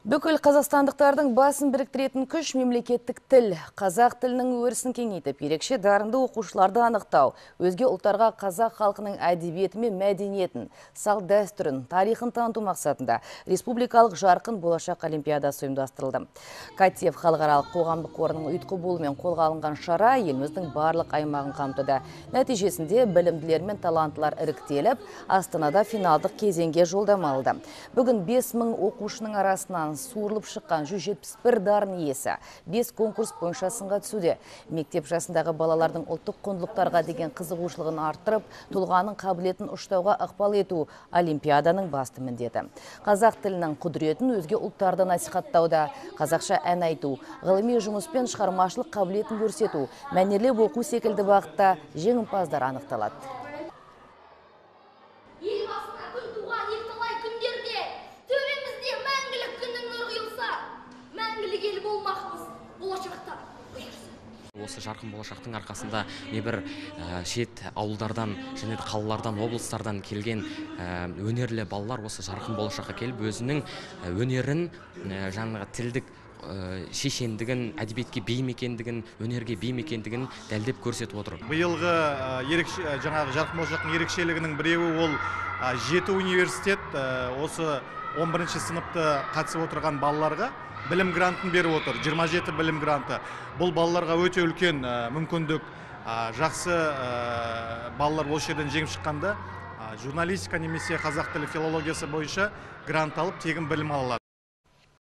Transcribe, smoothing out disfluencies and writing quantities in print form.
Бүкіл қазақстандықтардың басын біріктіретін күш мемлекеттік тіл. Қазақ тілінің өрісін кеңейтіп, ерекше дарынды оқушыларды анықтау, өзге ұлттарға қазақ халқының әдебиеті мен мәдениетін, салт дәстүрін, тарихын таныту мақсатында республикалық жарқын болашақ олимпиадасы ұйымдастырылды. Катев халықаралық қоғамдық қорының ұйытқы болуымен қолға алынған шара еліміздің барлық аймағын қамтыды. Нәтижесінде білімділер мен таланттылар іріктеліп, Астанада финалдық кезеңге жолдама алды. Бүгін 5000 оқушының арасынан суырылып шыққан 171 дарын иесі 5 конкурс бойынша сынға түсуде. Мектеп жасындағы балалардың ұлттық құндылықтарға деген қызығушылығын арттырып, тұлғаның қабілетін ұштауға ықпал ету олимпиаданың басты міндеті. Қазақ тілінің құдіретін өзге ұлттарды насихаттауда, қазақша ән айту, ғылыми жұмыс пен шығармашылық қабілетін көрсету, мәнерлеп оқу секілді бағытта жеңімпаздар анықталады. Осы жарқын болашақтың арқасында небір шет ауылдардан және қалалардан, облыстардан келген өнерлі балалар осы жарқын болашаққа келіп, өзінің өнерін, жаңағы тілдік шешендігін, әдебиетке бейім екендігін, өнерге бейім екендігін дәлдеп көрсетіп отыр. Биылғы жаңағы жарқын болашақтың ерекшелігінің біреуі ол 7 университет осы 11 сыныпты қатысып отырған балаларға білім грантын беріп отыр. 27 білім гранты. Бұл балаларға өте үлкен мүмкіндік. Жақсы балалар осы жерден жеңіп шыққанда журналистика немесе қазақ тілі филологиясы бойынша грант алып тегін білім алады.